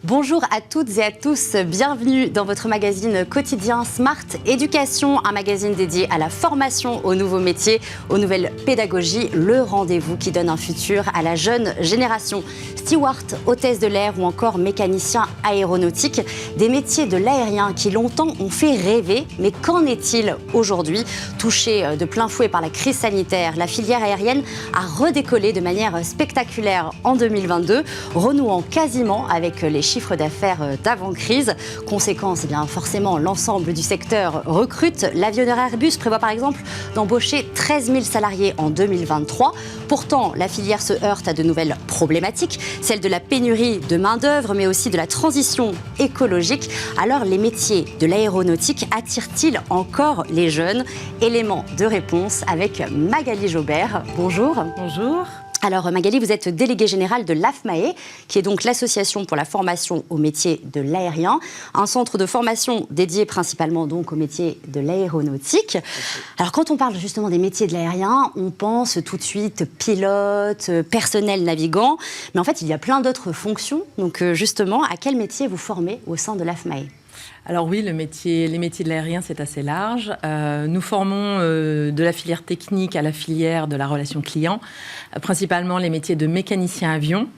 Bonjour à toutes et à tous, bienvenue dans votre magazine quotidien Smart Éducation, un magazine dédié à la formation aux nouveaux métiers, aux nouvelles pédagogies, le rendez-vous qui donne un futur à la jeune génération. Steward, hôtesse de l'air ou encore mécanicien aéronautique, des métiers de l'aérien qui longtemps ont fait rêver, mais qu'en est-il aujourd'hui? Touchée de plein fouet par la crise sanitaire, la filière aérienne a redécollé de manière spectaculaire en 2022, renouant quasiment avec les chiffres d'affaires d'avant-crise. Conséquence, eh bien, forcément, l'ensemble du secteur recrute. L'avionneur Airbus prévoit par exemple d'embaucher 13 000 salariés en 2023. Pourtant, la filière se heurte à de nouvelles problématiques, celle de la pénurie de main-d'œuvre, mais aussi de la transition écologique. Alors, les métiers de l'aéronautique attirent-ils encore les jeunes? Élément de réponse avec Magali Jobert. Bonjour. Bonjour. Alors Magali, vous êtes déléguée générale de l'AFMAE, qui est donc l'association pour la formation aux métiers de l'aérien, un centre de formation dédié principalement donc aux métiers de l'aéronautique. Alors quand on parle justement des métiers de l'aérien, on pense tout de suite pilote, personnel navigant, mais en fait il y a plein d'autres fonctions. Donc justement, à quel métier vous formez au sein de l'AFMAE ? Alors oui, les métiers de l'aérien, c'est assez large. Nous formons de la filière technique à la filière de la relation client, principalement les métiers de mécanicien avion,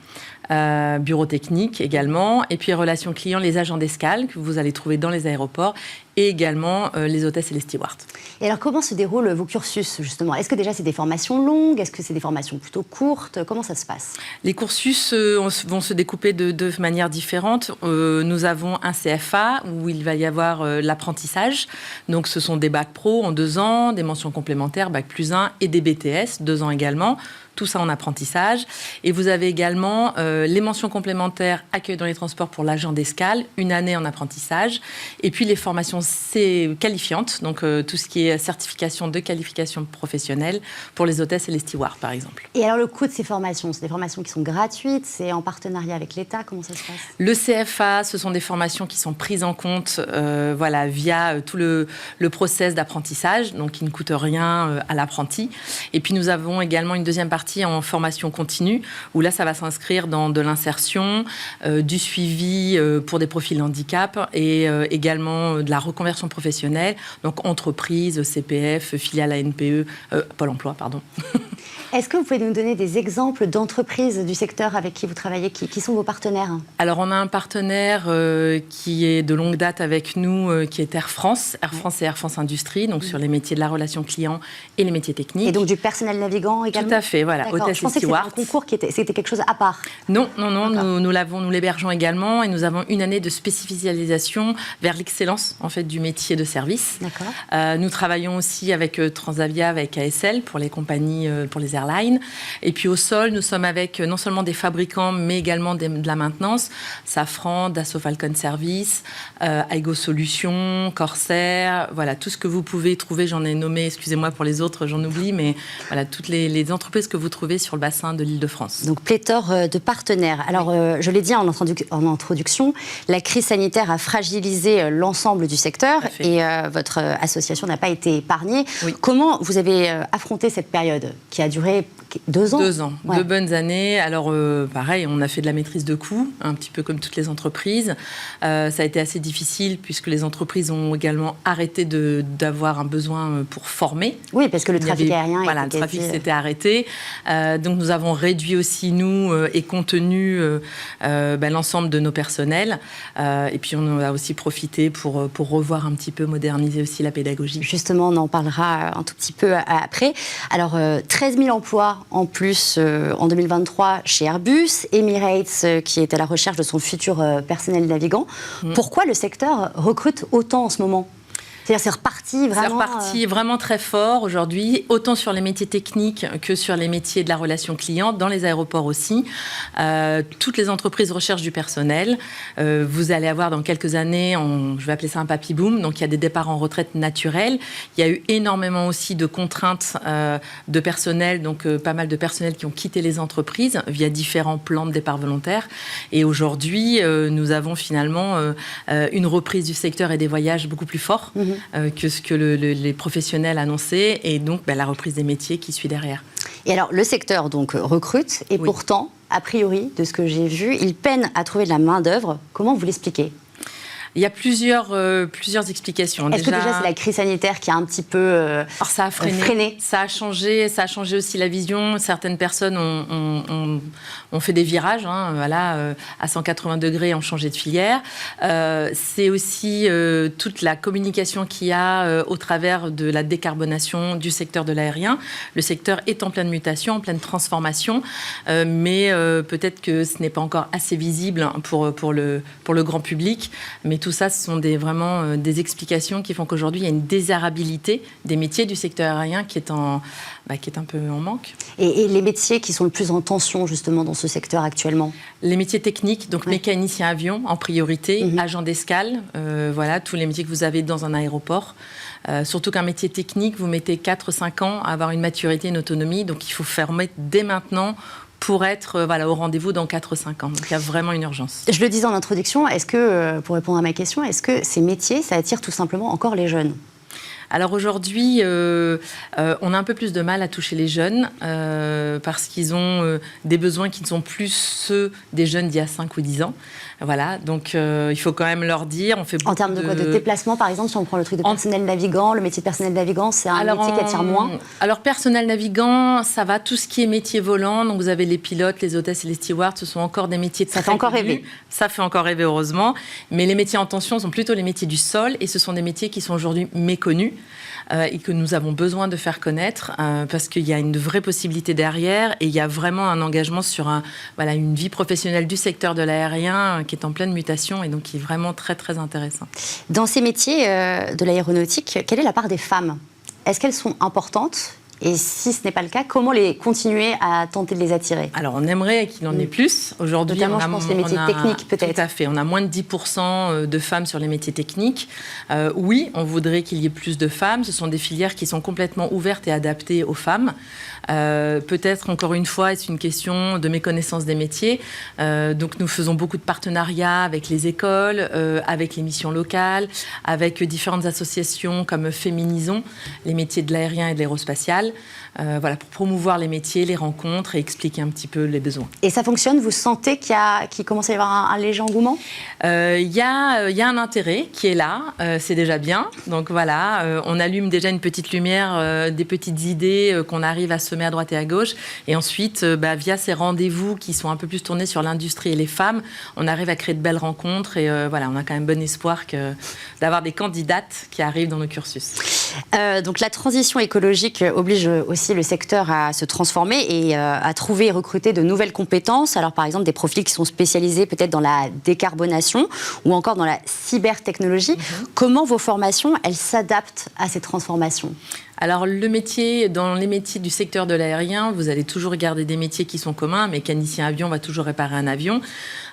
bureau technique également, et puis relations clients, les agents d'escale que vous allez trouver dans les aéroports, et également les hôtesses et les stewards. Et alors comment se déroulent vos cursus justement? Est-ce que déjà c'est des formations longues? Est-ce que c'est des formations plutôt courtes? Comment ça se passe? Les cursus vont se découper de deux manières différentes. Nous avons un CFA où il va y avoir l'apprentissage. Donc ce sont des bacs pro en 2 ans, des mentions complémentaires, bac plus 1 et des BTS, 2 ans également. Tout ça en apprentissage. Et vous avez également les mentions complémentaires accueil dans les transports pour l'agent d'escale, 1 année en apprentissage. Et puis les formations qualifiantes, donc tout ce qui est certification de qualification professionnelle pour les hôtesses et les stewards, par exemple. Et alors le coût de ces formations, c'est des formations qui sont gratuites, c'est en partenariat avec l'État, comment ça se passe? Le CFA, ce sont des formations qui sont prises en compte via tout le process d'apprentissage, donc qui ne coûte rien à l'apprenti. Et puis nous avons également une deuxième partie en formation continue, où là, ça va s'inscrire dans de l'insertion, du suivi pour des profils handicap et également de la reconversion professionnelle, donc entreprise, CPF, filiale ANPE, Pôle emploi, pardon. Est-ce que vous pouvez nous donner des exemples d'entreprises du secteur avec qui vous travaillez, qui sont vos partenaires? Alors, on a un partenaire qui est de longue date avec nous, qui est Air France et Air France Industrie, donc sur les métiers de la relation client et les métiers techniques. Et donc du personnel navigant également? Tout à fait, voilà. Hôtesse et steward. Je pensais que c'était un concours c'était quelque chose à part. Non, nous l'hébergeons également et nous avons 1 année de spécialisation vers l'excellence en fait du métier de service. D'accord. Nous travaillons aussi avec Transavia, avec ASL pour les compagnies, pour les airlines. Et puis au sol, nous sommes avec non seulement des fabricants, mais également de la maintenance. Safran, Dassault Falcon Service, Aigo Solutions, Corsair, voilà, tout ce que vous pouvez trouver, j'en ai nommé, excusez-moi pour les autres, j'en oublie, mais voilà, toutes les entreprises que vous trouvez sur le bassin de l'Île-de-France. Donc pléthore de partenaires. Alors, je l'ai dit en introduction, la crise sanitaire a fragilisé l'ensemble du secteur et votre association n'a pas été épargnée. Oui. Comment vous avez affronté cette période qui a duré 2 ans? 2 ans, 2 bonnes années. Alors, pareil, on a fait de la maîtrise de coûts, un petit peu comme toutes les entreprises. Ça a été assez difficile puisque les entreprises ont également arrêté d'avoir un besoin pour former. Oui, parce que le trafic aérien... Voilà, le trafic s'était arrêté. Donc, nous avons réduit aussi, nous, et contenu l'ensemble de nos personnels. Et puis, on a aussi profité pour revoir un petit peu, moderniser aussi la pédagogie. Justement, on en parlera un tout petit peu après. Alors, 13 000 emplois en plus en 2023 chez Airbus, Emirates qui est à la recherche de son futur personnel navigant. Pourquoi le secteur recrute autant en ce moment? C'est-à-dire c'est reparti vraiment... C'est reparti vraiment très fort aujourd'hui, autant sur les métiers techniques que sur les métiers de la relation client, dans les aéroports aussi. Toutes les entreprises recherchent du personnel. Vous allez avoir dans quelques années, je vais appeler ça un papy boom, donc il y a des départs en retraite naturels. Il y a eu énormément aussi de contraintes de personnel, donc pas mal de personnel qui ont quitté les entreprises via différents plans de départ volontaire. Et aujourd'hui, nous avons finalement une reprise du secteur et des voyages beaucoup plus forts. Que ce que les professionnels annonçaient, et donc la reprise des métiers qui suit derrière. Et alors, le secteur donc recrute, et pourtant, a priori, de ce que j'ai vu, ils peinent à trouver de la main-d'œuvre. Comment vous l'expliquez ? Il y a plusieurs explications. Est-ce que déjà c'est la crise sanitaire qui a un petit peu alors ça a freiné. Ça a changé aussi la vision. Certaines personnes ont fait des virages, à 180 degrés, ont changé de filière. C'est aussi toute la communication qu'il y a au travers de la décarbonation du secteur de l'aérien. Le secteur est en pleine mutation, en pleine transformation, mais peut-être que ce n'est pas encore assez visible pour le grand public. Mais tout ça, ce sont vraiment des explications qui font qu'aujourd'hui, il y a une désirabilité des métiers du secteur aérien qui est un peu en manque. Et les métiers qui sont le plus en tension, justement, dans ce secteur actuellement ? Les métiers techniques, donc mécanicien avion en priorité, agent d'escale, tous les métiers que vous avez dans un aéroport. Surtout qu'un métier technique, vous mettez 4-5 ans à avoir une maturité, une autonomie, donc il faut faire mettre dès maintenant pour être au rendez-vous dans 4-5 ans. Donc il y a vraiment une urgence. Je le disais en introduction, est-ce que, pour répondre à ma question, est-ce que ces métiers, ça attire tout simplement encore les jeunes ? Alors aujourd'hui, on a un peu plus de mal à toucher les jeunes parce qu'ils ont des besoins qui ne sont plus ceux des jeunes d'il y a 5 ou 10 ans. Voilà, donc il faut quand même leur dire. En termes de quoi ? De déplacement, par exemple, si on prend le truc de personnel navigant, le métier de personnel navigant, c'est un métier qui attire moins ? Alors, personnel navigant, ça va, tout ce qui est métier volant. Donc, vous avez les pilotes, les hôtesses et les stewards. Ce sont encore des métiers très Ça fait encore rêver. Ça fait encore rêver, heureusement. Mais les métiers en tension sont plutôt les métiers du sol. Et ce sont des métiers qui sont aujourd'hui méconnus et que nous avons besoin de faire connaître parce qu'il y a une vraie possibilité derrière et il y a vraiment un engagement sur une vie professionnelle du secteur de l'aérien qui est en pleine mutation et donc qui est vraiment très, très intéressant. Dans ces métiers de l'aéronautique, quelle est la part des femmes ? Est-ce qu'elles sont importantes ? Et si ce n'est pas le cas, comment continuer à tenter de les attirer ? Alors, on aimerait qu'il en ait plus. Aujourd'hui, notamment, je pense, les métiers techniques, peut-être. Tout à fait. On a moins de 10% de femmes sur les métiers techniques. Oui, on voudrait qu'il y ait plus de femmes. Ce sont des filières qui sont complètement ouvertes et adaptées aux femmes. Peut-être, encore une fois, c'est une question de méconnaissance des métiers. Donc, nous faisons beaucoup de partenariats avec les écoles, avec les missions locales, avec différentes associations comme Féminisons, les métiers de l'aérien et de l'aérospatial. Pour promouvoir les métiers, les rencontres et expliquer un petit peu les besoins. Et ça fonctionne ? Vous sentez qu'il commence à y avoir un léger engouement ? Il y a un intérêt qui est là, c'est déjà bien. Donc on allume déjà une petite lumière, des petites idées qu'on arrive à semer à droite et à gauche. Et ensuite, via ces rendez-vous qui sont un peu plus tournés sur l'industrie et les femmes, on arrive à créer de belles rencontres. Et on a quand même bon espoir d'avoir des candidates qui arrivent dans nos cursus. Donc la transition écologique oblige aussi le secteur à se transformer et à trouver et recruter de nouvelles compétences. Alors par exemple des profils qui sont spécialisés peut-être dans la décarbonation ou encore dans la cybertechnologie. Comment vos formations, elles s'adaptent à ces transformations ? Alors, dans les métiers du secteur de l'aérien, vous allez toujours garder des métiers qui sont communs. Un mécanicien avion va toujours réparer un avion.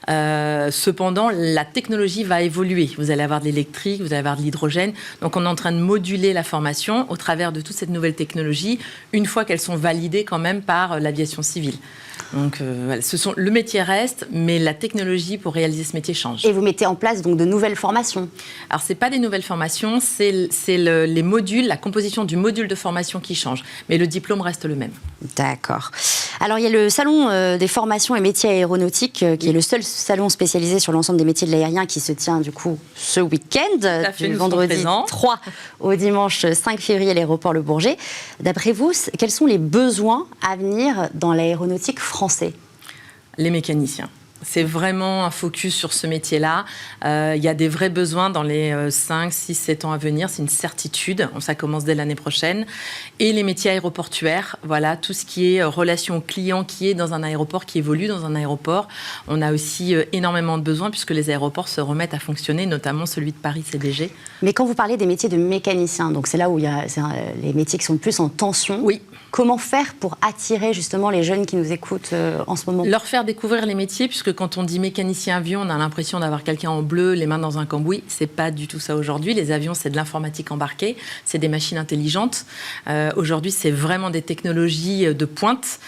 Cependant, la technologie va évoluer. Vous allez avoir de l'électrique, vous allez avoir de l'hydrogène. Donc, on est en train de moduler la formation au travers de toute cette nouvelle technologie, une fois qu'elles sont validées quand même par l'aviation civile. Donc, le métier reste, mais la technologie pour réaliser ce métier change. Et vous mettez en place donc de nouvelles formations ? Alors, ce n'est pas des nouvelles formations, c'est les modules, la composition du module de formation qui change. Mais le diplôme reste le même. D'accord. Alors, il y a le salon des formations et métiers aéronautiques, qui est le seul salon spécialisé sur l'ensemble des métiers de l'aérien qui se tient du coup ce week-end, du vendredi 3 au dimanche 5 février à l'aéroport Le Bourget. D'après vous, quels sont les besoins à venir dans l'aéronautique français ? Les mécaniciens. C'est vraiment un focus sur ce métier-là. Il y a des vrais besoins dans les 5, 6, 7 ans à venir. C'est une certitude. Ça commence dès l'année prochaine. Et les métiers aéroportuaires, tout ce qui est relation client qui est dans un aéroport, qui évolue dans un aéroport. On a aussi énormément de besoins puisque les aéroports se remettent à fonctionner, notamment celui de Paris-CDG. Mais quand vous parlez des métiers de mécaniciens, donc c'est là où il y a les métiers qui sont le plus en tension. Oui. Comment faire pour attirer justement les jeunes qui nous écoutent en ce moment ? Leur faire découvrir les métiers, puisque quand on dit mécanicien avion, on a l'impression d'avoir quelqu'un en bleu, les mains dans un cambouis. C'est pas du tout ça aujourd'hui. Les avions, c'est de l'informatique embarquée, c'est des machines intelligentes. Aujourd'hui, c'est vraiment des technologies de pointe.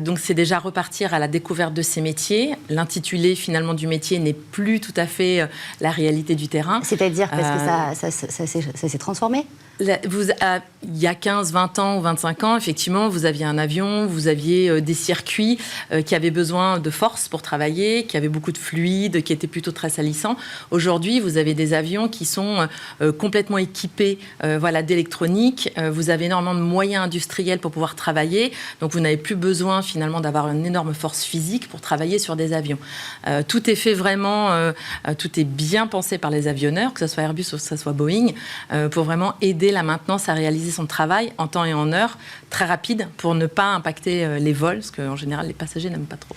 Donc, c'est déjà repartir à la découverte de ces métiers. L'intitulé finalement du métier n'est plus tout à fait la réalité du terrain. C'est-à-dire parce que ça s'est transformé ? Il y a 15, 20 ans ou 25 ans, effectivement, vous aviez un avion, vous aviez des circuits qui avaient besoin de force pour travailler, qui avaient beaucoup de fluide, qui étaient plutôt très salissants. Aujourd'hui, vous avez des avions qui sont complètement équipés d'électronique. Vous avez énormément de moyens industriels pour pouvoir travailler. Donc, vous n'avez plus besoin, finalement, d'avoir une énorme force physique pour travailler sur des avions. Tout est fait vraiment, tout est bien pensé par les avionneurs, que ce soit Airbus ou que ce soit Boeing, pour vraiment aider la maintenance à réaliser son travail en temps et en heure, très rapide, pour ne pas impacter les vols, parce qu'en général, les passagers n'aiment pas trop.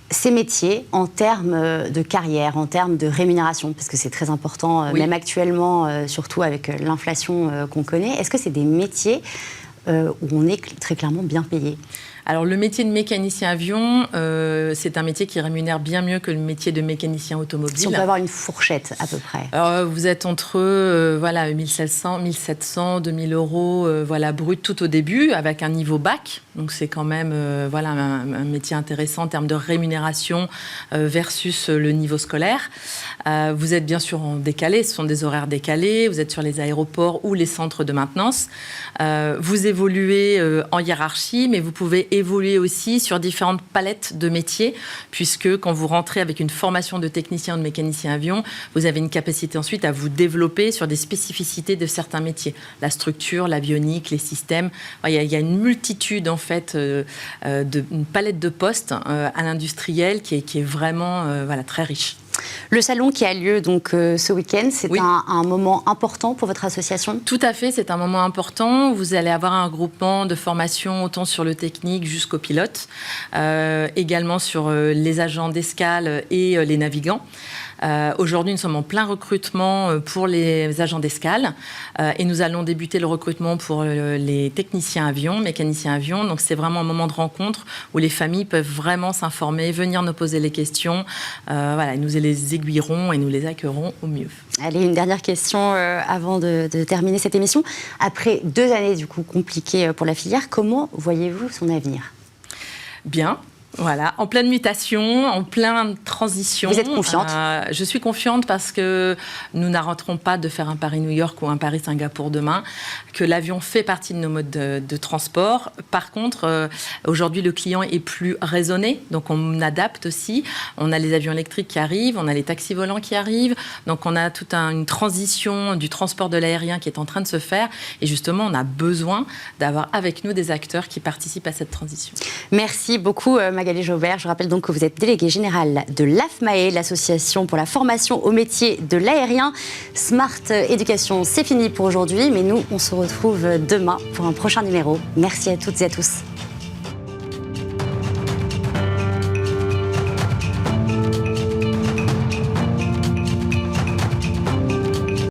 Ces métiers, en termes de carrière, en termes de rémunération, parce que c'est très important, oui. Même actuellement, surtout avec l'inflation qu'on connaît, est-ce que c'est des métiers où on est très clairement bien payé ? Alors, le métier de mécanicien avion, c'est un métier qui rémunère bien mieux que le métier de mécanicien automobile. Si on peut avoir une fourchette, à peu près. Alors, vous êtes entre 1700, 2000 euros brut tout au début, avec un niveau bac. Donc, c'est quand même un métier intéressant en termes de rémunération versus le niveau scolaire. Vous êtes bien sûr en décalé, ce sont des horaires décalés. Vous êtes sur les aéroports ou les centres de maintenance. Vous évoluez en hiérarchie, mais vous pouvez évoluer aussi sur différentes palettes de métiers, puisque quand vous rentrez avec une formation de technicien ou de mécanicien avion, vous avez une capacité ensuite à vous développer sur des spécificités de certains métiers. La structure, l'avionique, les systèmes. Il y a une multitude, en fait, une palette de postes à l'industriel qui est vraiment très riche. Le salon qui a lieu donc ce week-end, c'est oui. un moment important pour votre association ? Tout à fait, c'est un moment important. Vous allez avoir un regroupement de formation autant sur le technique jusqu'au pilote, également sur les agents d'escale et les navigants. Aujourd'hui, nous sommes en plein recrutement pour les agents d'escale et nous allons débuter le recrutement pour les techniciens avions, mécaniciens avions. Donc, c'est vraiment un moment de rencontre où les familles peuvent vraiment s'informer, venir nous poser les questions. Nous les aiguillerons et nous les accueillerons au mieux. Allez, une dernière question avant de terminer cette émission. Après 2 années du coup compliquées pour la filière, comment voyez-vous son avenir ? Bien. Voilà, en pleine mutation, en pleine transition. Vous êtes confiante ? Je suis confiante parce que nous n'arrêterons pas de faire un Paris-New York ou un Paris-Singapour demain, que l'avion fait partie de nos modes de transport. Par contre, aujourd'hui, le client est plus raisonné, donc on adapte aussi. On a les avions électriques qui arrivent, on a les taxis volants qui arrivent, donc on a toute une transition du transport de l'aérien qui est en train de se faire. Et justement, on a besoin d'avoir avec nous des acteurs qui participent à cette transition. Merci beaucoup, Magali Jaubert. Je rappelle donc que vous êtes déléguée générale de l'AFMAE, l'association pour la formation au métier de l'aérien. Smart Éducation, c'est fini pour aujourd'hui, mais nous, on se retrouve demain pour un prochain numéro. Merci à toutes et à tous.